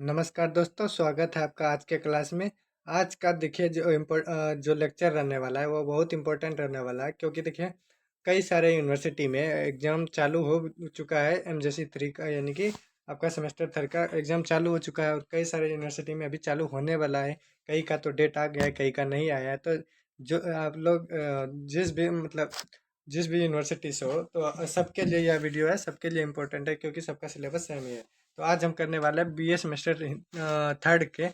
नमस्कार दोस्तों, स्वागत है आपका आज के क्लास में। आज का देखिए जो लेक्चर रहने वाला है वो बहुत इम्पोर्टेंट रहने वाला है, क्योंकि देखिए कई सारे यूनिवर्सिटी में एग्ज़ाम चालू हो चुका है। एमजेसी 3 का, यानी कि आपका सेमेस्टर 3 का एग्ज़ाम चालू हो चुका है और कई सारे यूनिवर्सिटी में अभी चालू होने वाला है। कई का तो डेट आ गया है, कई का नहीं आया है। तो जो आप लोग जिस भी यूनिवर्सिटी से हो, तो सबके लिए यह वीडियो है, सबके लिए इम्पोर्टेंट है, क्योंकि सबका सिलेबस सेम ही है। तो आज हम करने वाले हैं बीए सेमेस्टर 3 के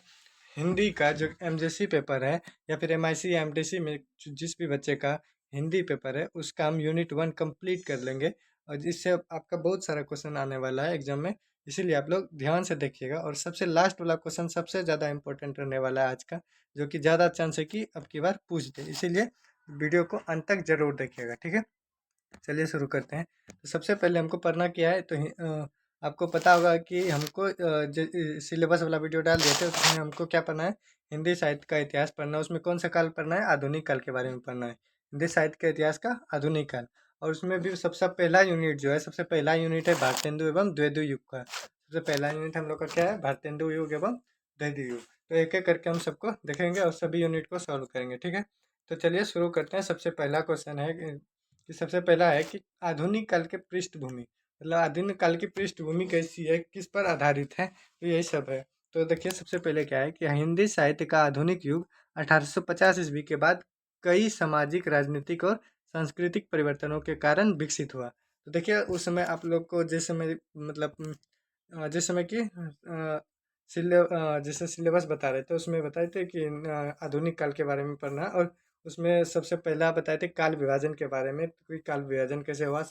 हिंदी का जो एमजेसी पेपर है, या फिर एमआईसी या एमटीसी में जिस भी बच्चे का हिंदी पेपर है, उसका हम यूनिट 1 कंप्लीट कर लेंगे। और जिससे आपका बहुत सारा क्वेश्चन आने वाला है एग्जाम में, इसीलिए आप लोग ध्यान से देखिएगा। और सबसे लास्ट वाला क्वेश्चन सबसे ज़्यादा इंपॉर्टेंट रहने वाला है आज का, जो कि ज़्यादा चांस है कि अब की बार पूछ दे, इसीलिए वीडियो को अंत तक जरूर देखिएगा, ठीक है। चलिए शुरू करते हैं। तो सबसे पहले हमको पढ़ना क्या है, तो आपको पता होगा कि हमको सिलेबस वाला वीडियो डाल दिए थे, उसमें हमको क्या पढ़ना है, हिंदी साहित्य का इतिहास पढ़ना है। उसमें कौन सा काल पढ़ना है, आधुनिक काल के बारे में पढ़ना है, हिंदी साहित्य का इतिहास का आधुनिक काल। और उसमें भी सबसे पहला यूनिट जो है, सबसे पहला यूनिट है भारतेंदु एवं द्विवेदु युग का। सबसे पहला यूनिट हम लोग का क्या है, भारतेंदु युग एवं द्विवेदु युग। तो एक एक करके हम सबको देखेंगे और सभी यूनिट को सॉल्व करेंगे, ठीक है। तो चलिए शुरू करते हैं। सबसे पहला क्वेश्चन है कि सबसे पहला है कि आधुनिक काल के पृष्ठभूमि, मतलब आधुनिक काल की पृष्ठभूमि कैसी है, किस पर आधारित है, तो यही सब है। तो देखिए सबसे पहले क्या है कि हिंदी साहित्य का आधुनिक युग 1850 ईस्वी के बाद कई सामाजिक, राजनीतिक और सांस्कृतिक परिवर्तनों के कारण विकसित हुआ। तो देखिए उस समय आप लोग को जिस समय मतलब जिस समय की जैसे सिलेबस बता रहे थे, उसमें बताए थे कि आधुनिक काल के बारे में पढ़ना है। और उसमें सबसे पहला बताए थे काल विभाजन के बारे में, तो कोई काल विभाजन कैसे हुआ।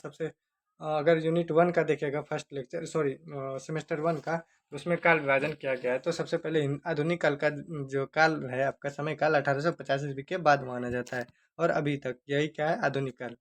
अगर यूनिट 1 का देखेगा, फर्स्ट लेक्चर सॉरी सेमेस्टर 1 का, तो उसमें काल विभाजन किया गया है। तो सबसे पहले आधुनिक काल का जो काल है, आपका समय काल 1850 ईस्वी के बाद माना जाता है, और अभी तक यही क्या है, आधुनिक काल।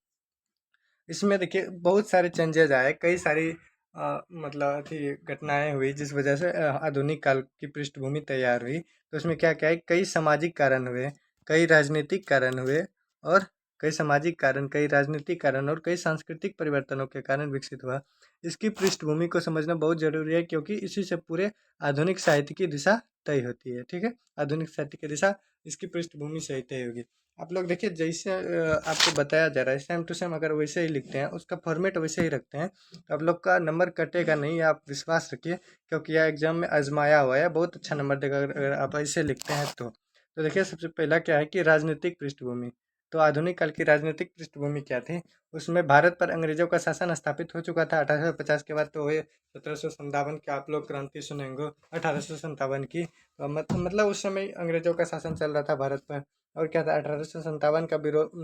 इसमें देखिए बहुत सारे चेंजेज आए, कई सारी मतलब अथी घटनाएं हुई, जिस वजह से आधुनिक काल की पृष्ठभूमि तैयार हुई। तो उसमें क्या क्या है, कई सामाजिक कारण हुए, कई राजनीतिक कारण हुए, और कई सामाजिक कारण, कई राजनीतिक कारण और कई सांस्कृतिक परिवर्तनों के कारण विकसित हुआ। इसकी पृष्ठभूमि को समझना बहुत जरूरी है, क्योंकि इसी से पूरे आधुनिक साहित्य की दिशा तय होती है, ठीक है। आधुनिक साहित्य की दिशा इसकी पृष्ठभूमि से ही तय होगी। आप लोग देखिए, जैसे आपको बताया जा रहा है सेम टू सेम अगर वैसे ही लिखते हैं, उसका फॉर्मेट वैसे ही रखते हैं, तो आप लोग का नंबर कटेगा नहीं, आप विश्वास रखिए। क्योंकि यह एग्जाम में आजमाया हुआ है, बहुत अच्छा नंबर देगा अगर आप ऐसे लिखते हैं तो देखिए सबसे पहला क्या है कि राजनीतिक पृष्ठभूमि। तो आधुनिक काल की राजनीतिक पृष्ठभूमि क्या थी, उसमें भारत पर अंग्रेजों का शासन स्थापित हो चुका था 1850 के बाद। तो हुए 1757 की, आप लोग क्रांति सुनेंगे 1857 की। मतलब उस समय अंग्रेजों का शासन चल रहा था भारत पर। और क्या था, 1857 का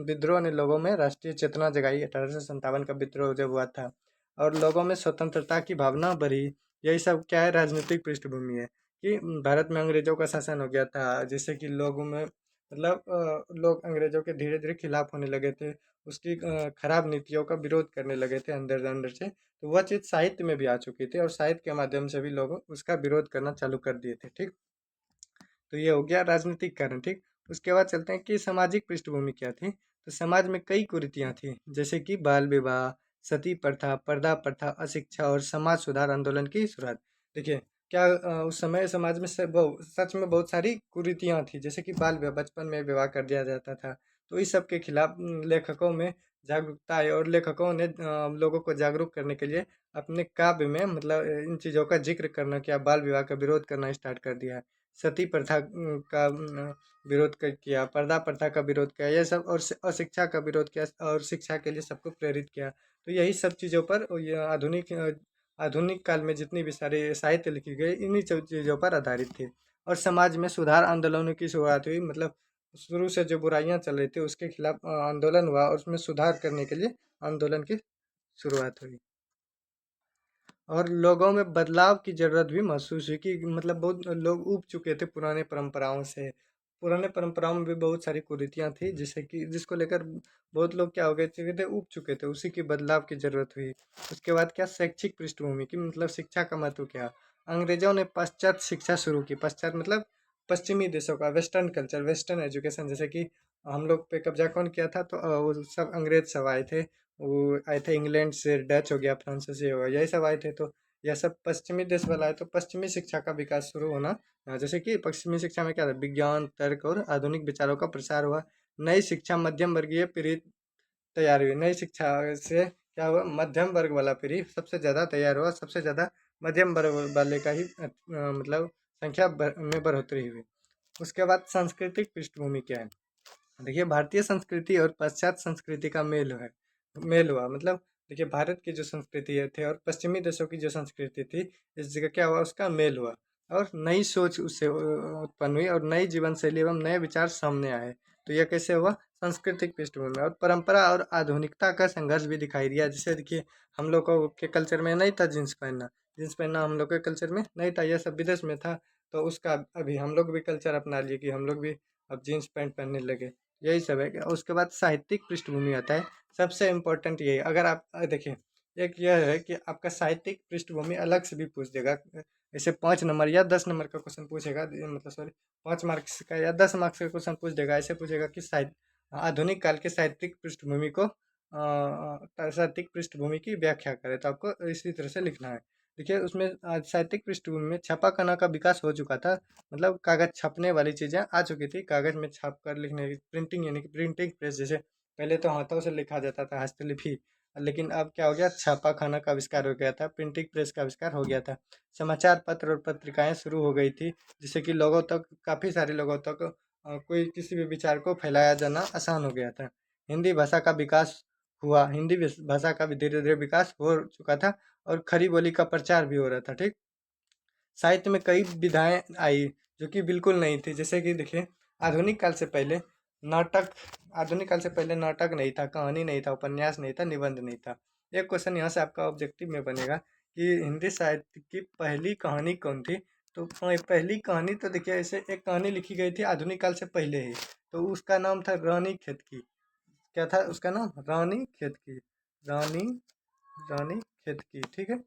विद्रोह ने लोगों में राष्ट्रीय चेतना जगाई। 1857 का विद्रोह जब हुआ था और लोगों में स्वतंत्रता की भावना बढ़ी, यही सब क्या है, राजनीतिक पृष्ठभूमि है। कि भारत में अंग्रेजों का शासन हो गया था, जिससे कि लोगों में लोग अंग्रेजों के धीरे धीरे खिलाफ होने लगे थे। उसकी खराब नीतियों का विरोध करने लगे थे अंदर अंदर से। तो वह चीज़ साहित्य में भी आ चुकी थी, और साहित्य के माध्यम से भी लोग उसका विरोध करना चालू कर दिए थे, ठीक। तो ये हो गया राजनीतिक कारण, ठीक। उसके बाद चलते हैं कि सामाजिक पृष्ठभूमि क्या थी। तो समाज में कई कुरीतियां थी, जैसे कि बाल विवाह, सती प्रथा, पर्दा प्रथा, अशिक्षा और समाज सुधार आंदोलन की शुरुआत। देखिए क्या उस समय समाज में सच में बहुत सारी कुरीतियां थी, जैसे कि बाल विवाह, बचपन में विवाह कर दिया जाता था। तो इस सब के खिलाफ लेखकों में जागरूकता आई, और लेखकों ने लोगों को जागरूक करने के लिए अपने काव्य में इन चीज़ों का जिक्र करना किया, बाल विवाह का विरोध करना स्टार्ट कर दिया। सती प्रथा का विरोध किया, पर्दा प्रथा का विरोध किया, ये सब, और अशिक्षा का विरोध किया, और शिक्षा के लिए सबको प्रेरित किया। तो यही सब चीज़ों पर ये आधुनिक काल में जितनी भी सारी साहित्य लिखी गई, इन्हीं सब चीज़ों पर आधारित थी। और समाज में सुधार आंदोलनों की शुरुआत हुई, मतलब शुरू से जो बुराइयां चल रही थी उसके खिलाफ आंदोलन हुआ, और उसमें सुधार करने के लिए आंदोलन की शुरुआत हुई। और लोगों में बदलाव की ज़रूरत भी महसूस हुई, कि मतलब बहुत लोग ऊब चुके थे पुराने परंपराओं से। पुराने परंपराओं में भी बहुत सारी कुरीतियाँ थी, जिससे कि जिसको लेकर बहुत लोग क्या हो गए थे, ऊब चुके थे, उसी की बदलाव की ज़रूरत हुई। उसके बाद क्या, शैक्षिक पृष्ठभूमि की, मतलब शिक्षा का महत्व क्या। अंग्रेजों ने पाश्चात्य शिक्षा शुरू की। पश्चात मतलब पश्चिमी देशों का, वेस्टर्न कल्चर, वेस्टर्न एजुकेशन, जैसे कि हम लोग पे कब्जा कौन किया था, तो वो सब अंग्रेज सब आए थे। वो आए थे इंग्लैंड से, डच हो गया, फ्रांसीसी हो गया, यही सब आए थे। तो यह सब पश्चिमी देश वाला है, तो पश्चिमी शिक्षा का विकास शुरू होना। जैसे कि पश्चिमी शिक्षा में क्या था, विज्ञान, तर्क और आधुनिक विचारों का प्रसार हुआ। नई शिक्षा मध्यम वर्गीय पीढ़ी तैयार हुई। नई शिक्षा से क्या हुआ, मध्यम वर्ग वाला पीढ़ी सबसे ज़्यादा तैयार हुआ, सबसे ज़्यादा मध्यम वर्ग वाले का ही मतलब संख्या में बढ़ोतरी हुई। उसके बाद सांस्कृतिक पृष्ठभूमि क्या है। देखिए, भारतीय संस्कृति और पाश्चात्य संस्कृति का मेल हुआ, मतलब देखिए, भारत की जो संस्कृति है थे और पश्चिमी देशों की जो संस्कृति थी, इस जगह क्या हुआ, उसका मेल हुआ और नई सोच उससे उत्पन्न हुई और नई जीवन शैली एवं नए विचार सामने आए। तो यह कैसे हुआ, सांस्कृतिक पृष्ठभूमि में। और परंपरा और आधुनिकता का संघर्ष भी दिखाई दिया। जैसे देखिए, हम लोग को के कल्चर में नहीं था जींस पहनना हम लोग के कल्चर में नहीं था, यह सब विदेश में था। तो उसका अभी हम लोग भी कल्चर अपना लिए कि हम लोग भी अब जीन्स पैंट पहनने लगे। यही सब है। उसके बाद साहित्यिक पृष्ठभूमि आता है, सबसे इम्पोर्टेंट यही। अगर आप देखिए, एक यह है कि आपका साहित्यिक पृष्ठभूमि अलग से भी पूछ देगा। जैसे 5 नंबर या 10 नंबर का क्वेश्चन पूछेगा, मतलब सॉरी, 5 मार्क्स का या 10 मार्क्स का क्वेश्चन पूछ देगा। ऐसे पूछेगा कि आधुनिक काल के साहित्यिक पृष्ठभूमि को साहित्यिक पृष्ठभूमि की व्याख्या करें, तो आपको इसी तरह से लिखना है। देखिए, उसमें साहित्यिक पृष्ठभूमि में छापा खाना का विकास हो चुका था। मतलब कागज छपने वाली चीज़ें आ चुकी थी, कागज में छाप कर लिखने की प्रिंटिंग, यानी कि प्रिंटिंग प्रेस। जैसे पहले तो हाथों से लिखा जाता था, हस्तलिपि, लेकिन अब क्या हो गया, छापा खाना का आविष्कार हो गया था, प्रिंटिंग प्रेस का आविष्कार हो गया था। समाचार पत्र और पत्रिकाएं शुरू हो गई थी, जिससे कि लोगों तक, काफ़ी सारे लोगों तक कोई किसी भी विचार को फैलाया जाना आसान हो गया था। हिंदी भाषा का विकास हुआ, भाषा का भी धीरे धीरे विकास हो चुका था और खड़ी बोली का प्रचार भी हो रहा था। ठीक, साहित्य में कई विधाएं आई जो कि बिल्कुल नहीं थी। जैसे कि देखिए, आधुनिक काल से पहले नाटक आधुनिक काल से पहले नाटक नहीं था, कहानी नहीं था, उपन्यास नहीं था, निबंध नहीं था। एक क्वेश्चन यहाँ से आपका ऑब्जेक्टिव में बनेगा कि हिंदी साहित्य की पहली कहानी कौन थी। तो पहली कहानी तो देखिए, ऐसे एक कहानी लिखी गई थी आधुनिक काल से पहले ही, तो उसका नाम था रानी खेत की। क्या था उसका नाम, रानी खेत की। रानी रानी खेत की, ठीक है।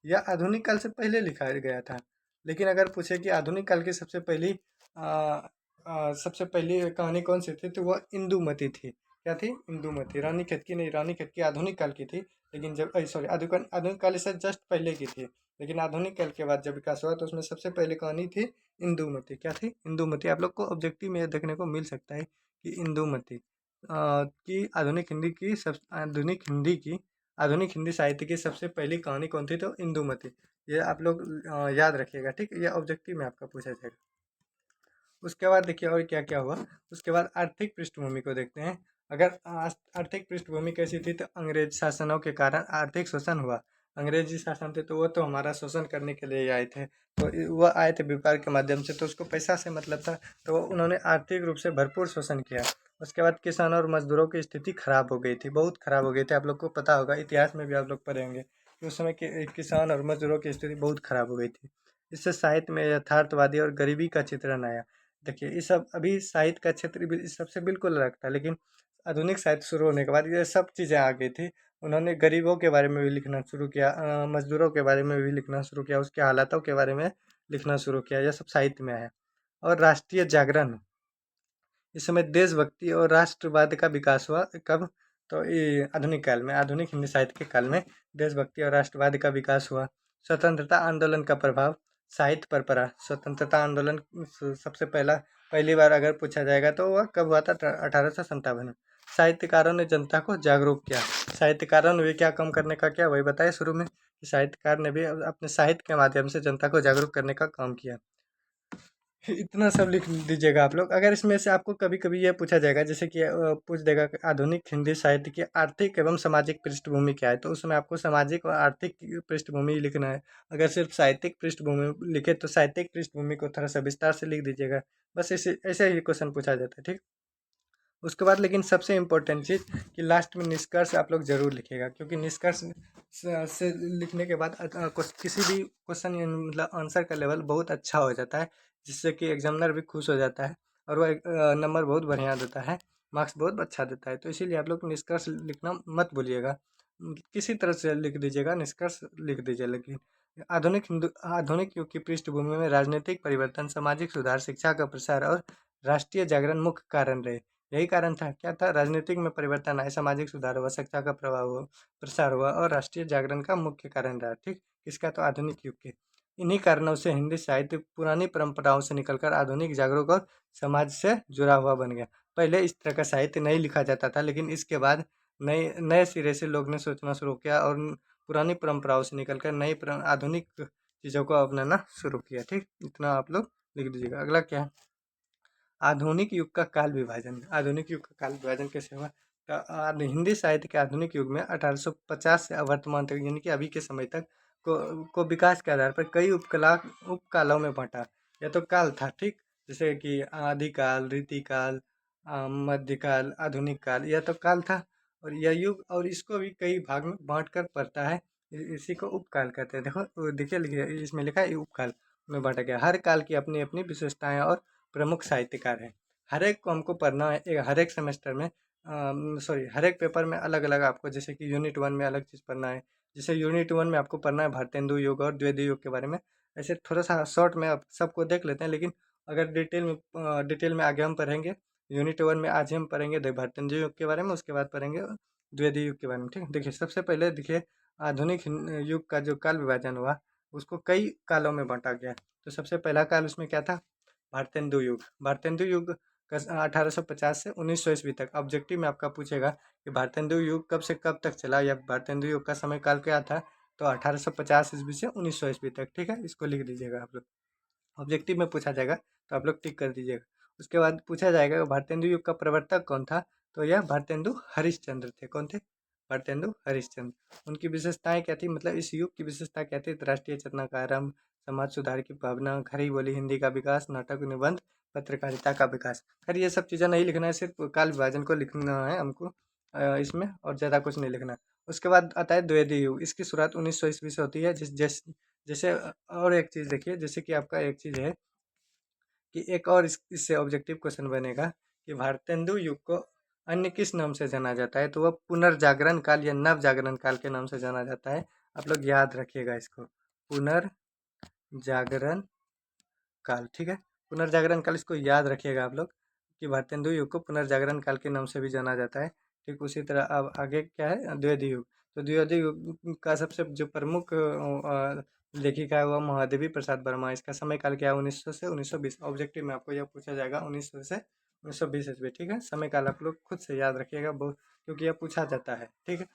यह आधुनिक काल से पहले लिखा गया था। लेकिन अगर पूछे कि आधुनिक काल की सबसे पहली कहानी कौन सी थी, तो वह इंदुमती थी। क्या थी, इंदुमती। रानी खेत की नहीं, रानी खेत की आधुनिक काल की थी। लेकिन जब सॉरी, आधुनिक आधुनिक काल से जस्ट पहले की थी। लेकिन आधुनिक काल के बाद जब विकास हुआ, तो उसमें सबसे पहली कहानी थी इंदुमती। क्या थी, इंदुमती। आप लोग को ऑब्जेक्टिव में देखने को मिल सकता है कि इंदुमती की आधुनिक हिंदी की आधुनिक हिंदी साहित्य की सबसे पहली कहानी कौन थी, तो इंदुमती। ये आप लोग याद रखिएगा, ठीक। ये ऑब्जेक्टिव में आपका पूछा जाएगा। उसके बाद देखिए और क्या क्या हुआ। उसके बाद आर्थिक पृष्ठभूमि को देखते हैं। अगर आर्थिक पृष्ठभूमि कैसी थी, तो अंग्रेज शासनों के कारण आर्थिक शोषण हुआ। अंग्रेजी शासन थे, तो वो तो हमारा शोषण करने के लिए ही आए थे। तो वह आए थे व्यापार के माध्यम से, तो उसको पैसा से मतलब था। तो उन्होंने आर्थिक रूप से भरपूर शोषण किया। उसके बाद किसानों और मजदूरों की स्थिति खराब हो गई थी, बहुत खराब हो गई थी। आप लोग को पता होगा, इतिहास में भी आप लोग पढ़े होंगे कि उस समय किसान और मजदूरों की स्थिति बहुत खराब हो गई थी। इससे साहित्य में यथार्थवादी और गरीबी का चित्रण आया। देखिए, ये सब अभी साहित्य का क्षेत्र भी इस सबसे बिल्कुल अलग था, लेकिन आधुनिक साहित्य शुरू होने के बाद ये सब चीज़ें आ गई थी। उन्होंने गरीबों के बारे में भी लिखना शुरू किया, मजदूरों के बारे में भी लिखना शुरू किया, उसके हालातों के बारे में लिखना शुरू किया। यह सब साहित्य में है। और राष्ट्रीय जागरण, इस समय देशभक्ति और राष्ट्रवाद का विकास हुआ। कब, तो ये आधुनिक काल में, आधुनिक हिंदी साहित्य के काल में देशभक्ति और राष्ट्रवाद का विकास हुआ। स्वतंत्रता आंदोलन का प्रभाव साहित्य पर पड़ा। स्वतंत्रता आंदोलन सबसे पहली बार अगर पूछा जाएगा, तो वह कब हुआ था, 1857 में। साहित्यकारों ने जनता को जागरूक किया। साहित्यकारों ने भी क्या कम करने का किया, वही बताया शुरू में कि साहित्यकार ने भी अपने साहित्य के माध्यम से जनता को जागरूक करने का काम किया। इतना सब लिख दीजिएगा आप लोग। अगर इसमें से आपको कभी कभी ये पूछा जाएगा, जैसे कि पूछ देगा कि आधुनिक हिंदी साहित्य की आर्थिक एवं सामाजिक पृष्ठभूमि क्या है, तो उसमें आपको सामाजिक और आर्थिक पृष्ठभूमि लिखना है। अगर सिर्फ साहित्यिक पृष्ठभूमि लिखे, तो साहित्यिक पृष्ठभूमि को थोड़ा सा विस्तार से लिख दीजिएगा। बस ऐसे ऐसे ही क्वेश्चन पूछा जाता है, ठीक। उसके बाद लेकिन सबसे इम्पोर्टेंट चीज़ कि लास्ट में निष्कर्ष आप लोग जरूर लिखिएगा, क्योंकि निष्कर्ष से लिखने के बाद किसी भी क्वेश्चन मतलब आंसर का लेवल बहुत अच्छा हो जाता है, जिससे कि एग्जामिनर भी खुश हो जाता है और वह नंबर बहुत बढ़िया देता है, मार्क्स बहुत अच्छा देता है। तो इसीलिए आप लोग निष्कर्ष लिखना मत भूलिएगा। किसी तरह से लिख दीजिएगा, निष्कर्ष लिख दीजिए। लेकिन आधुनिक युग की पृष्ठभूमि में राजनीतिक परिवर्तन, सामाजिक सुधार, शिक्षा का प्रसार और राष्ट्रीय जागरण मुख्य कारण रहे। यही कारण था, क्या था, राजनीतिक में परिवर्तन आए, सामाजिक सुधार हुआ, शिक्षा का प्रभाव हुआ, प्रसार हुआ और राष्ट्रीय जागरण का मुख्य कारण रहा, ठीक। किसका, तो आधुनिक युग के। इन्हीं कारणों से हिंदी साहित्य पुरानी परंपराओं से निकलकर आधुनिक जागरूक और समाज से जुड़ा हुआ बन गया। पहले इस तरह का साहित्य नहीं लिखा जाता था, लेकिन इसके बाद नए नए सिरे से लोग ने सोचना शुरू किया और पुरानी परंपराओं से निकलकर आधुनिक चीज़ों को अपनाना शुरू किया। ठीक, इतना आप लोग लिख दीजिएगा। अगला क्या है, आधुनिक युग का काल विभाजन। आधुनिक युग का काल विभाजन कैसे हुआ, हिंदी साहित्य के आधुनिक युग में 1850 से वर्तमान तक, यानी कि अभी के समय तक को विकास के आधार पर कई उपकालों में बांटा। यह तो काल था, ठीक, जैसे कि आदिकाल, रीतिकाल, मध्यकाल, आधुनिक काल, यह तो काल था। और यह युग, और इसको भी कई भाग में बांट कर पड़ता है। इसी को उपकाल कहते हैं। देखो, देखिए लिखिए, इसमें लिखा है उपकाल में बांटा गया। हर काल की अपनी अपनी विशेषताएं और प्रमुख साहित्यकार हैं। हर एक को हमको पढ़ना है, हर एक सेमेस्टर में, सॉरी, हर एक पेपर में अलग अलग आपको, जैसे कि यूनिट 1 में अलग चीज़ पढ़ना है। जैसे यूनिट 1 में आपको पढ़ना है भारतेंदु युग और द्विवेदी युग के बारे में। ऐसे थोड़ा सा शॉर्ट में आप सबको देख लेते हैं, लेकिन अगर डिटेल में आगे हम पढ़ेंगे। यूनिट 1 में आज हम पढ़ेंगे भारतेंदु युग के बारे में, उसके बाद पढ़ेंगे द्विवेदी युग के बारे में। ठीक, देखिए सबसे पहले देखिए, आधुनिक युग का जो काल विभाजन हुआ, उसको कई कालों में बांटा गया। तो सबसे पहला काल उसमें क्या था, भारतेंदु युग। भारतेंदु युग का 1850 से 1900 ईस्वी तक। ऑब्जेक्टिव में आपका पूछेगा कि भारतेंदु युग कब से कब तक चला, या भारतेंदु युग का समय काल क्या था, तो 1850 ईस्वी से 1900 ईस्वी तक। ठीक है, इसको लिख दीजिएगा आप लोग। ऑब्जेक्टिव में पूछा जाएगा तो आप लोग टिक कर दीजिएगा। उसके बाद पूछा जाएगा कि भारतेंदु युग का प्रवर्तक कौन था, तो यह भारतेंदु हरिश्चंद्र थे। कौन थे, भारतेंदु हरिश्चंद्र। उनकी विशेषताएं क्या थी, मतलब इस युग की विशेषता क्या थी, तो राष्ट्रीय चेतना का आरंभ, समाज सुधार की भावना, खड़ी बोली हिंदी का विकास, नाटक निबंध, पत्रकारिता का विकास। खैर ये सब चीज़ें नहीं लिखना है, सिर्फ काल विभाजन को लिखना है हमको इसमें, और ज़्यादा कुछ नहीं लिखना। उसके बाद आता है द्विवेदी युग। इसकी शुरुआत 1900 ईस्वी से होती है। जैसे और एक चीज़ देखिए, जैसे कि आपका एक चीज़ है कि एक और इससे ऑब्जेक्टिव क्वेश्चन बनेगा कि भारतेंदु युग को अन्य किस नाम से जाना जाता है, तो वह पुनर्जागरण काल या नव जागरण काल के नाम से जाना जाता है। आप लोग याद रखिएगा इसको, पुनर्जागरण काल। ठीक है, पुनर्जागरण काल, इसको याद रखिएगा आप लोग कि भारतेंदु युग को पुनर्जागरण काल के नाम से भी जाना जाता है। ठीक, उसी तरह अब आगे क्या है, द्विवेदी युग। तो द्विवेदी युग का सबसे जो प्रमुख लेखिका है वह महादेवी प्रसाद वर्मा। इसका समय काल क्या है, 1900 से 1920। ऑब्जेक्टिव में आपको यह पूछा जाएगा 1900 से 1920 ईस्वी। ठीक है, समय काल आप लोग खुद से याद रखिएगा बहुत, क्योंकि यह पूछा जाता है। ठीक है,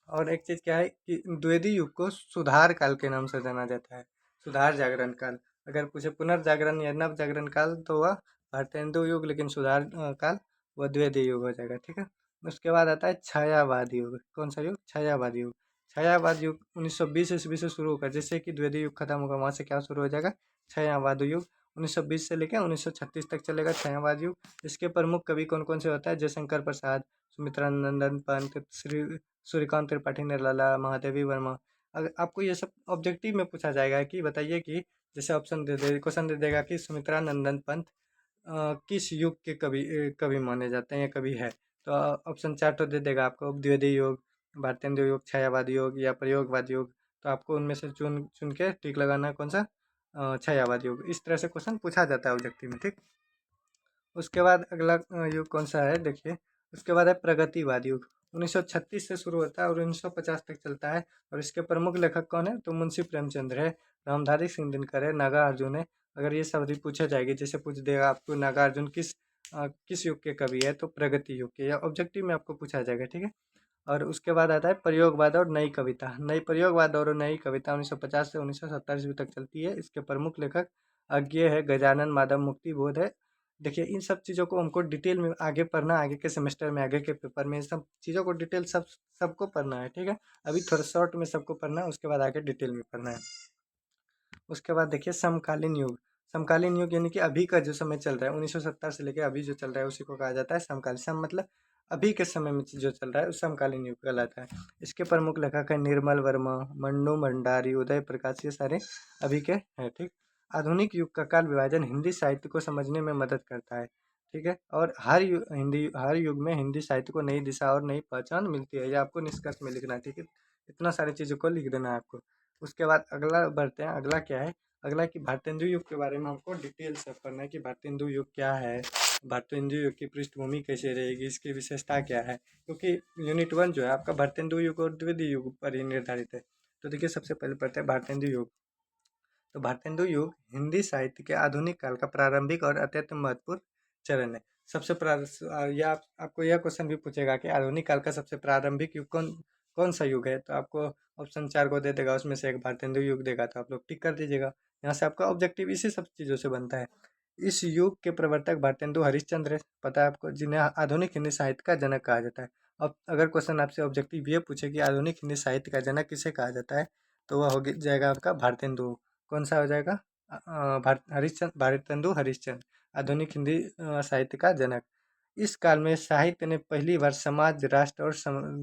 और एक चीज़ क्या है कि द्विवेदी युग को सुधार काल के नाम से जाना जाता है। सुधार जागरण काल। अगर पूछे पुनर्जागरण या नव जागरण काल, तो वह भारतेंदु युग, लेकिन सुधार काल वह द्विवेदी युग हो जाएगा। ठीक है, उसके बाद आता है छायावाद युग। कौन सा युग, छायावाद युग। छायावाद युग 1920 ईस्वी से शुरू होकर, जैसे कि द्विवेदी युग खत्म होगा, वहाँ से क्या शुरू हो जाएगा, छायावाद युग। 1920 से लेकर 1936 तक चलेगा छायावाद युग। इसके प्रमुख कवि कौन कौन से होता है, जयशंकर प्रसाद, सुमित्रा नंदन पंत, सूर्यकांत त्रिपाठी, निर्मला महादेवी वर्मा। अगर आपको ये सब ऑब्जेक्टिव में पूछा जाएगा कि बताइए कि, जैसे ऑप्शन दे दे, क्वेश्चन दे देगा कि सुमित्रा नंदन पंत किस युग के कवि माने जाते हैं या कवि है, तो ऑप्शन 4 तो दे देगा आपको, द्विवेदी युग, भारतेंदु युग, छायावादी युग या प्रयोगवाद युग। तो आपको उनमें से चुन चुन के टिक लगाना है, कौन सा, छायावाद युग। इस तरह से क्वेश्चन पूछा जाता है ऑब्जेक्टिव में। ठीक, उसके बाद अगला युग कौन सा है, देखिए, उसके बाद है प्रगतिवाद युग। 1936 से शुरू होता है और 1950 तक चलता है। और इसके प्रमुख लेखक कौन है, तो मुंशी प्रेमचंद्र है, रामधारी सिंह दिनकर है, नागार्जुन है। अगर ये सवाल पूछा जाएगी, जैसे पूछ देगा आपको नागार्जुन किस युग के कवि है, तो प्रगति युग के, या ऑब्जेक्टिव में आपको पूछा जाएगा। ठीक है, और उसके बाद आता है प्रयोगवाद और नई कविता। नई प्रयोगवाद और नई कविता 1950 से 1970 ईस्वी तक चलती है। इसके प्रमुख लेखक अज्ञेय है, गजानन माधव, मुक्ति बोध है। देखिए इन सब चीज़ों को हमको डिटेल में आगे पढ़ना, आगे के सेमेस्टर में, आगे के पेपर में, इन सब चीज़ों को डिटेल सबको पढ़ना है। ठीक है, अभी थोड़ा शॉर्ट में सबको पढ़ना है, उसके बाद आगे डिटेल में पढ़ना है। उसके बाद देखिए समकालीन युग। समकालीन युग यानी कि अभी का जो समय चल रहा है, 1970 से लेकर अभी जो चल रहा है, उसी को कहा जाता है समकालीन। सम मतलब अभी के समय में जो चल रहा है उस समकालीन युग कहलाता है। इसके प्रमुख लेखक है निर्मल वर्मा, मन्नू भंडारी, उदय प्रकाश, ये सारे अभी के हैं। ठीक, आधुनिक युग का काल विभाजन हिंदी साहित्य को समझने में मदद करता है। ठीक है, और हर युग में हिंदी साहित्य को नई दिशा और नई पहचान मिलती है, ये आपको निष्कर्ष में लिखना है। ठीक है, इतना सारी चीज़ों को लिख देना है आपको। उसके बाद अगला बढ़ते हैं। अगला क्या है, अगला कि भारतेंदु युग के बारे में हमको डिटेल से पढ़ना है कि भारतेंदु युग क्या है, भारतेंदु युग की पृष्ठभूमि कैसे रहेगी, इसकी विशेषता क्या है। क्योंकि यूनिट 1 जो है आपका भारतेंदु युग और द्विवेदी युग पर ही निर्धारित है। तो देखिए सबसे पहले पढ़ते हैं भारतेंदु युग। तो भारतेंदु युग हिंदी साहित्य के आधुनिक काल का प्रारंभिक और अत्यंत महत्वपूर्ण चरण है। आपको यह क्वेश्चन भी पूछेगा कि आधुनिक काल का सबसे प्रारंभिक युग कौन कौन सा युग है, तो आपको ऑप्शन 4 को दे देगा, उसमें से एक भारतेंदु युग देगा, तो आप लोग टिक कर दीजिएगा। यहाँ से आपका ऑब्जेक्टिव इसी सब चीज़ों से बनता है। इस युग के प्रवर्तक भारतेंदु हरिश्चंद्र है, पता है आपको, जिन्हें आधुनिक हिंदी साहित्य का जनक कहा जाता है। अब अगर क्वेश्चन आपसे ऑब्जेक्टिव ये पूछे कि आधुनिक हिंदी साहित्य का जनक किसे कहा जाता है, तो वह जाएगा आपका भारतेंदु। कौन सा हो जाएगा? भारतेंदु हरिश्चंद्र, आधुनिक हिंदी साहित्य का जनक। इस काल में साहित्य ने पहली बार समाज, राष्ट्र और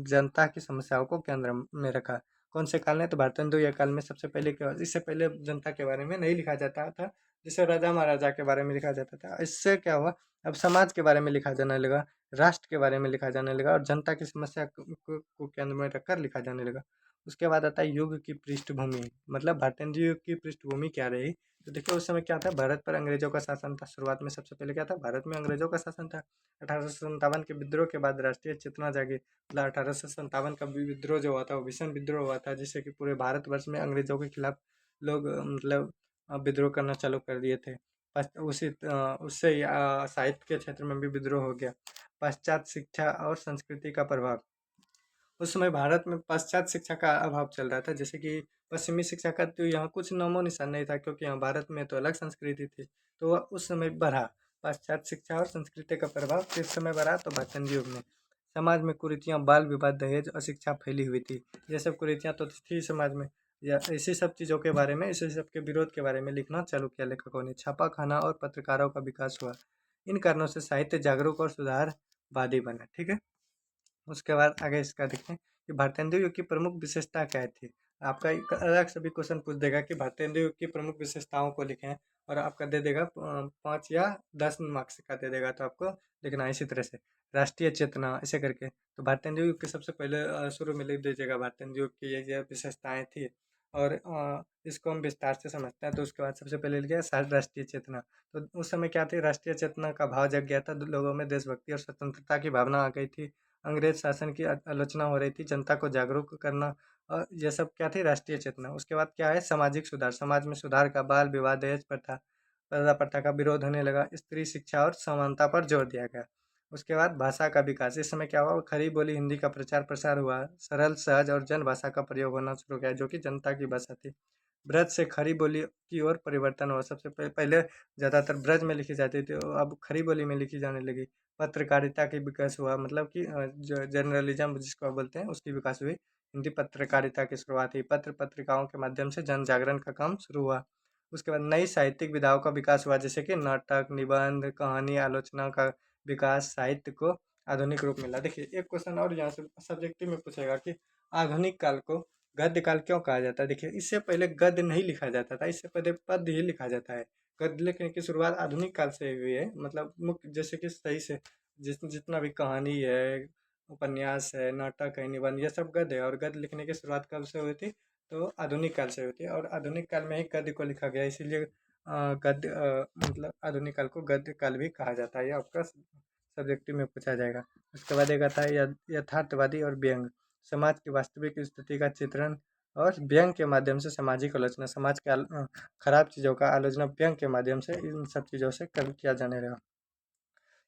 जनता की समस्याओं को केंद्र में रखा। कौन से काल में? तो भारतेंदु या काल में सबसे पहले इससे पहले जनता के बारे में नहीं लिखा जाता था, जिसे राजा महाराजा के बारे में लिखा जाता था। इससे क्या हुआ, अब समाज के बारे में लिखा जाने लगा, राष्ट्र के बारे में लिखा जाने लगा और जनता की समस्या को केंद्र में रखकर लिखा जाने लगा। उसके बाद आता है युग की पृष्ठभूमि, मतलब भारतेंदु युग की पृष्ठभूमि क्या रही। तो देखिए उस समय क्या था, भारत पर अंग्रेजों का शासन था। शुरुआत में सबसे पहले क्या था, भारत में अंग्रेजों का शासन था। 1857 के विद्रोह के बाद राष्ट्रीय चेतना जागी, मतलब 1857 का विद्रोह जो हुआ था वो भीषण विद्रोह हुआ था, जिससे कि पूरे भारतवर्ष में अंग्रेजों के खिलाफ लोग मतलब विद्रोह करना चालू कर दिए थे। उससे साहित्य के क्षेत्र में भी विद्रोह हो गया। पाश्चात्य शिक्षा और संस्कृति का प्रभाव, उस समय भारत में पाश्चात्य शिक्षा का अभाव चल रहा था, जैसे कि पश्चिमी शिक्षा का तो यहाँ कुछ नामो निशान नहीं था, क्योंकि यहाँ भारत में तो अलग संस्कृति थी। तो वह उस समय बढ़ा, पाश्चात्य शिक्षा और संस्कृति का प्रभाव किस समय बढ़ा, तो भारतेंदु युग में। समाज में कुरीतियाँ, बाल विवाह, दहेज, अशिक्षा फैली हुई थी। ये सब कुरीतियाँ तो थी समाज में, या इसी सब चीज़ों के बारे में, इसी सब के विरोध के बारे में लिखना चालू किया लेखकों ने। छापा खाना और पत्रकारों का विकास हुआ। इन कारणों से साहित्य जागरूक और सुधारवादी बना। ठीक है, उसके बाद आगे इसका देखते हैं कि भारतेंदु युग की प्रमुख विशेषता क्या थी। आपका एक अलग से भी क्वेश्चन पूछ देगा कि भारतेंदु युग की प्रमुख विशेषताओं को लिखें, और आपका दे देगा 5 या 10 मार्क्स का दे देगा, तो आपको लिखना है इसी तरह से। राष्ट्रीय चेतना ऐसे करके, तो भारतेंदु युग के सबसे पहले शुरू में लिख दीजिएगा भारतेंदु युग की ये विशेषताएं थी। और इसको हम विस्तार से समझते हैं, तो उसके बाद सबसे पहले लिखिए राष्ट्रीय चेतना। तो उस समय क्या थी, राष्ट्रीय चेतना का भाव जग गया था, लोगों में देशभक्ति और स्वतंत्रता की भावना आ गई थी। अंग्रेज शासन की आलोचना हो रही थी, जनता को जागरूक करना, और ये सब क्या थी, राष्ट्रीय चेतना। उसके बाद क्या है, सामाजिक सुधार, समाज में सुधार का, बाल विवाह, दहेज प्रथा, पर्दा प्रथा का विरोध होने लगा, स्त्री शिक्षा और समानता पर जोर दिया गया। उसके बाद भाषा का विकास, इस समय क्या हुआ, खड़ी बोली हिंदी का प्रचार प्रसार हुआ, सरल सहज और जन भाषा का प्रयोग होना शुरू किया, जो कि जनता की भाषा थी। ब्रज से खड़ी बोली की ओर परिवर्तन हुआ। सबसे पहले ज़्यादातर ब्रज में लिखी जाती थी, अब खड़ी बोली में लिखी जाने लगी। पत्रकारिता की विकास हुआ, मतलब कि जो जर्नलिज्म जिसको आप बोलते हैं उसकी विकास हुई। हिंदी पत्रकारिता की शुरुआत हुई, पत्र पत्रिकाओं के माध्यम से जन जागरण का काम शुरू हुआ। उसके बाद नई साहित्यिक विधाओं का विकास हुआ, जैसे कि नाटक, निबंध, कहानी, आलोचना का विकास, साहित्य को आधुनिक रूप मिला। देखिए एक क्वेश्चन और यहाँ से सब्जेक्टिव में पूछेगा कि आधुनिक काल को गद्य काल क्यों कहा जाता है। देखिए इससे पहले गद्य नहीं लिखा जाता था, इससे पहले पद्य ही लिखा जाता है। गद्य लिखने की शुरुआत आधुनिक काल से हुई है, मतलब मुख्य जैसे कि सही से जितना भी कहानी है, उपन्यास है, नाटक है, निबंध, ये सब गद्य है। और गद्य लिखने की शुरुआत कब से हुई थी, तो आधुनिक काल से हुई थी, और आधुनिक काल में ही गद्य को लिखा गया, इसीलिए मतलब आधुनिक काल को गद्य काल भी कहा जाता है। ये आपका सब्जेक्टिव में पूछा जाएगा। उसके बाद एक आता है यथार्थवादी और व्यंग, समाज की वास्तविक स्थिति का चित्रण और व्यंग के माध्यम से सामाजिक आलोचना, समाज के खराब चीज़ों का आलोचना व्यंग के माध्यम से इन सब चीज़ों से किया जाने लगा।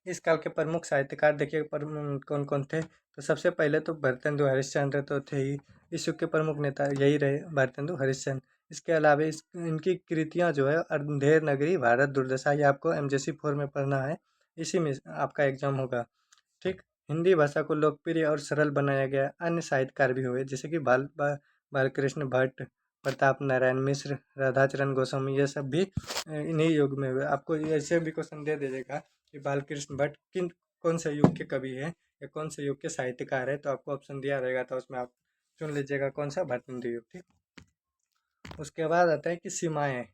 इस काल के प्रमुख साहित्यकार देखिए कौन कौन थे, तो सबसे पहले तो भारतेंदु हरिश्चंद्र तो थे ही, इस युग के प्रमुख नेता यही रहे, भारतेंदु हरिश्चंद्र। इसके अलावा इनकी कृतियाँ जो है, अंधेर नगरी, भारत दुर्दशा, ये आपको MJC 4 में पढ़ना है, इसी में आपका एग्जाम होगा। ठीक, हिंदी भाषा को लोकप्रिय और सरल बनाया गया। अन्य साहित्यकार भी हुए, जैसे कि बालकृष्ण भट्ट, प्रताप नारायण मिश्र, राधाचरण गोस्वामी, ये सब भी इन्हीं युग में हुए। आपको ऐसे भी क्वेश्चन दे दीजिएगा कि बालकृष्ण भट्ट कौन से युग के कवि हैं या कौन से युग के साहित्यकार है, तो आपको ऑप्शन दिया रहेगा, तो उसमें आप चुन लीजिएगा कौन सा, भारतेंदु युग। ठीक, उसके बाद आता है कि सीमाएं,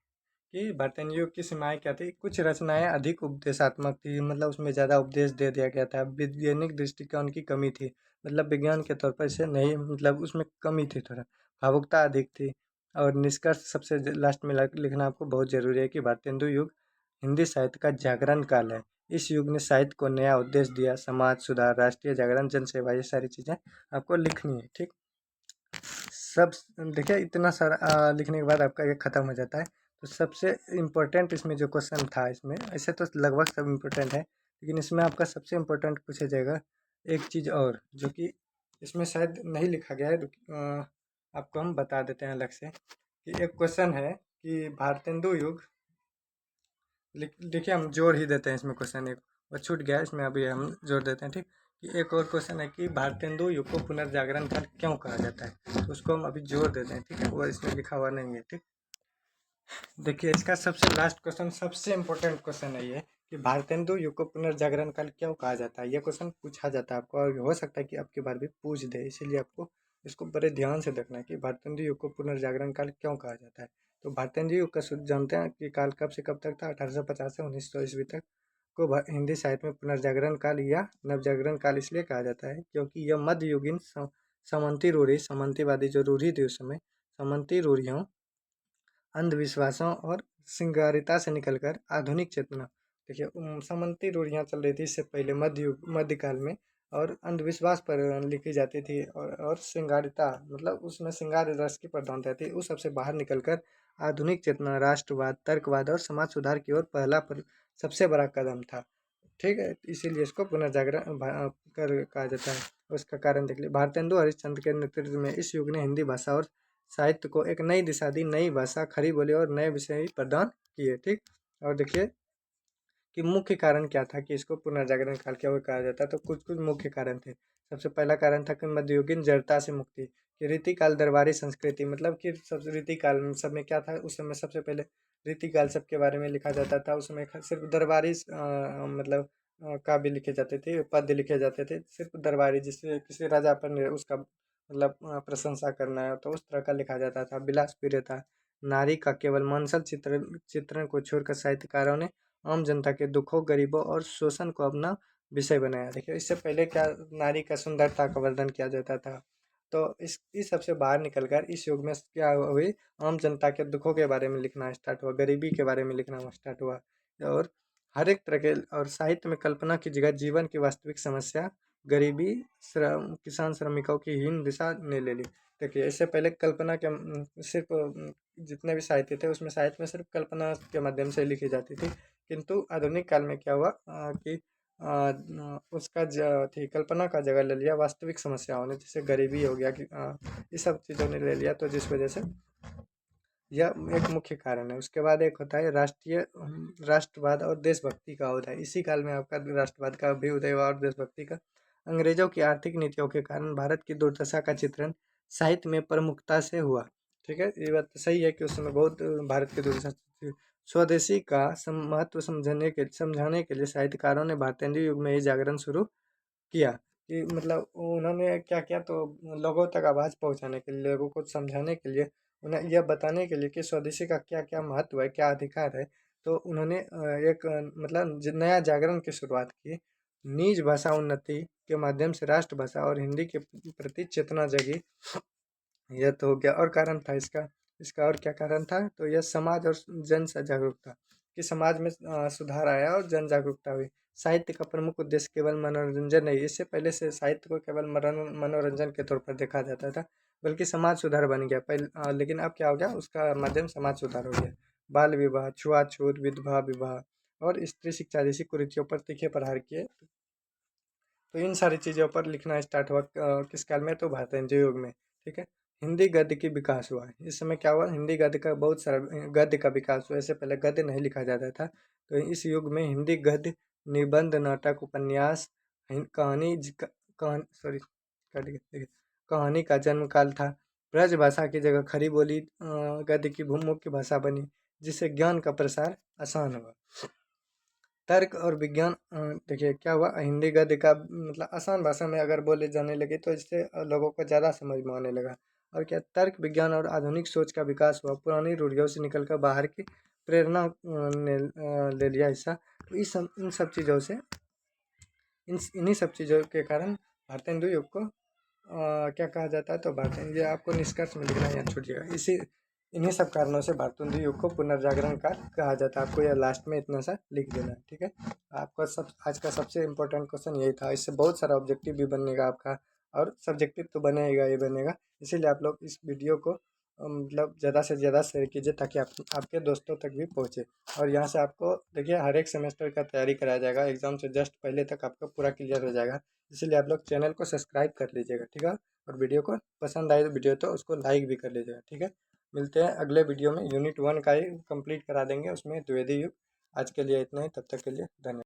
कि भारतेंदु युग की सीमाएं क्या थी। कुछ रचनाएं अधिक उपदेशात्मक थी, मतलब उसमें ज़्यादा उपदेश दे दिया गया था। वैज्ञानिक दृष्टिकोण की कमी थी, मतलब विज्ञान के तौर पर इसे नहीं, मतलब उसमें कमी थी थोड़ा। भावुकता अधिक थी। और निष्कर्ष सबसे लास्ट में लिखना आपको बहुत ज़रूरी है कि भारतेंदु युग हिंदी साहित्य का जागरण काल है। इस युग ने साहित्य को नया उद्देश्य दिया, समाज सुधार, राष्ट्रीय जागरण, जन सेवा, ये सारी चीज़ें आपको लिखनी है। ठीक, सब देखिए इतना सारा लिखने के बाद आपका ये ख़त्म हो जाता है। तो सबसे इम्पोर्टेंट इसमें जो क्वेश्चन था, इसमें ऐसे तो लगभग सब इम्पोर्टेंट है, लेकिन इसमें आपका सबसे इम्पोर्टेंट पूछा जाएगा एक चीज़ और, जो कि इसमें शायद नहीं लिखा गया है। आपको हम बता देते हैं अलग से कि एक क्वेश्चन है कि भारतेंदु युग, देखिए हम जोड़ ही देते हैं इसमें क्वेश्चन एक, और छूट गया है इसमें, अभी हम जोड़ देते हैं, ठीक। कि एक और क्वेश्चन है कि भारतेंदु युग को पुनर्जागरण काल क्यों कहा जाता है, तो उसको हम अभी जोड़ देते हैं, ठीक है। वो इसमें लिखा हुआ नहीं है, ठीक। देखिए इसका सबसे लास्ट क्वेश्चन, सबसे इम्पोर्टेंट क्वेश्चन है ये, कि भारतेंदु युग को पुनर्जागरण काल क्यों कहा जाता है। ये क्वेश्चन पूछा जाता है आपको, और हो सकता है कि आपकी बार भी पूछ दे, इसीलिए आपको इसको बड़े ध्यान से देखना है कि भारतेंदु युग को पुनर्जागरण काल क्यों कहा जाता है। तो भारतेंदु युग का सूत्र जानते हैं कि काल कब से कब तक था, 1850 से 1900 ईस्वी तक को हिंदी साहित्य में पुनर्जागरण काल या नवजागरण काल इसलिए कहा जाता है क्योंकि यह मध्ययुगीन समंती रूढ़ी, समंतीवादी जो रूढ़ी थी उस समय, समंती रूढ़ियों, अंधविश्वासों और श्रृंगारिता से निकलकर आधुनिक चेतना, देखिए सामंती रूढ़ियाँ चल रही थी इससे पहले मध्यकाल में, और अंधविश्वास पर लिखी जाती थी, और श्रृंगारिता मतलब उसमें श्रृंगार रस की प्रधानता थी, उस सबसे बाहर निकलकर आधुनिक चेतना, राष्ट्रवाद, तर्कवाद और समाज सुधार की ओर पहला सबसे बड़ा कदम था, ठीक है। इसीलिए इसको पुनर्जागरण कर कहा जाता है। उसका कारण देख लीजिए, भारतेंदु हरिश्चंद्र के नेतृत्व में इस युग ने हिंदी भाषा और साहित्य को एक नई दिशा दी, नई भाषा, खड़ी बोली और नए विषय प्रदान किए, ठीक। और देखिए कि मुख्य कारण क्या था कि इसको पुनर्जागरण काल क्या हुआ कहा जाता है, तो कुछ कुछ मुख्य कारण थे। सबसे पहला कारण था कि मध्ययुगीन जड़ता से मुक्ति, कि रीतिकाल दरबारी संस्कृति, मतलब कि सब रीतिकाल में सब में क्या था उस समय, सबसे पहले रीतिकाल सबके बारे में लिखा जाता था उस समय, सिर्फ दरबारी मतलब काव्य लिखे जाते थे, पद्य लिखे जाते थे, सिर्फ दरबारी, जिससे किसी राजा पर उसका मतलब प्रशंसा करना है तो उस तरह का लिखा जाता था। विलास प्रिय था, नारी का केवल मांसल चित्रण को छोड़कर साहित्यकारों ने आम जनता के दुखों, गरीबों और शोषण को अपना विषय बनाया। देखिए इससे पहले क्या, नारी का सुंदरता का वर्णन किया जाता था, तो इस सबसे बाहर निकलकर इस युग में क्या हुई, आम जनता के दुखों के बारे में लिखना स्टार्ट हुआ, गरीबी के बारे में लिखना स्टार्ट हुआ, और हर एक तरह के, और साहित्य में कल्पना की जगह जीवन की वास्तविक समस्या, गरीबी, श्रम, किसान श्रमिकों की हीन दिशा ने ले ली। देखिए इससे पहले कल्पना के सिर्फ जितने भी साहित्य थे उसमें साहित्य में सिर्फ कल्पना के माध्यम से लिखी जाती थी, किंतु आधुनिक काल में क्या हुआ कि उसका थी कल्पना का जगह ले लिया वास्तविक समस्याओं ने, जैसे गरीबी हो गया कि ये सब चीज़ों ने ले लिया, तो जिस वजह से यह एक मुख्य कारण है। उसके बाद एक होता है राष्ट्रवाद और देशभक्ति का उदय, इसी काल में आपका राष्ट्रवाद का भी उदय हुआ और देशभक्ति का। अंग्रेजों की आर्थिक नीतियों के कारण भारत की दुर्दशा का चित्रण साहित्य में प्रमुखता से हुआ, ठीक है। ये बात तो सही है कि उस समय बहुत भारत की दुर्दशा थी। स्वदेशी का महत्व समझाने के लिए साहित्यकारों ने भारतेंदु युग में ही जागरण शुरू किया, कि मतलब उन्होंने क्या किया, तो लोगों तक आवाज़ पहुंचाने के लिए, लोगों को समझाने के लिए, उन्हें यह बताने के लिए कि स्वदेशी का क्या क्या महत्व है, क्या अधिकार है, तो उन्होंने एक मतलब नया जागरण की शुरुआत की। निज भाषा उन्नति के माध्यम से राष्ट्रभाषा और हिंदी के प्रति चेतना जगी, यह तो हो गया। और कारण था इसका, इसका और क्या कारण था, तो यह समाज और जन जागरूकता, कि समाज में सुधार आया और जन जागरूकता हुई। साहित्य का प्रमुख उद्देश्य केवल मनोरंजन नहीं, इससे पहले से साहित्य को केवल मनोरंजन के तौर पर देखा जाता था, बल्कि समाज सुधार बन गया पहले, लेकिन अब क्या हो गया, उसका माध्यम समाज सुधार हो गया। बाल विवाह, छुआछूत, विधवा विवाह और स्त्री शिक्षा जैसी कुरीतियों पर तीखे प्रहार किए। तो इन सारी चीज़ों पर लिखना स्टार्ट हुआ किस काल में, तो भारतेंदु युग में, ठीक है। हिंदी गद्य की विकास हुआ, इस समय क्या हुआ, हिंदी गद्य का बहुत सारा गद्य का विकास हुआ, इससे पहले गद्य नहीं लिखा जाता था, तो इस युग में हिंदी गद्य, निबंध, नाटक, उपन्यास, कहानी कहानी सॉरी कहानी का जन्म काल था। ब्रज भाषा की जगह खड़ी बोली गद्य की मुख्य भाषा बनी, जिससे ज्ञान का प्रसार आसान हुआ। तर्क और विज्ञान, देखिए क्या हुआ, हिंदी गद्य का मतलब आसान भाषा में अगर बोले जाने लगे तो इससे लोगों को ज़्यादा समझ में आने लगा। और क्या, तर्क विज्ञान और आधुनिक सोच का विकास हुआ, पुरानी रूढ़ियों से निकलकर बाहर की प्रेरणा ने ले लिया हिस्सा। तो इन सब चीज़ों से इन्हीं सब चीज़ों के कारण भारतेंदु युग को क्या कहा जाता है, तो भारतेंदु, ये आपको निष्कर्ष में लिखना है, यहाँ छूट जाएगा। इन्हीं सब कारणों से भारतेंदु युग को पुनर्जागरण काल कहा जाता है, आपको यह लास्ट में इतना सा लिख देना है, ठीक है। आपका सब आज का सबसे इम्पोर्टेंट क्वेश्चन यही था, इससे बहुत सारा ऑब्जेक्टिव भी बनेगा आपका, और सब्जेक्टिव तो बनेगा ही बनेगा। इसीलिए आप लोग इस वीडियो को मतलब ज़्यादा से ज़्यादा शेयर कीजिए ताकि आपके दोस्तों तक भी पहुँचे। और यहाँ से आपको देखिए हर एक सेमेस्टर का तैयारी कराया जाएगा, एग्ज़ाम से जस्ट पहले तक आपका पूरा क्लियर हो जाएगा। इसीलिए आप लोग चैनल को सब्सक्राइब कर लीजिएगा, ठीक है। और वीडियो को पसंद आए वीडियो तो उसको लाइक भी कर लीजिएगा, ठीक है। मिलते हैं अगले वीडियो में, यूनिट 1 का ही कंप्लीट करा देंगे, उसमें द्विवेदी युग। आज के लिए इतना ही, तब तक के लिए धन्यवाद।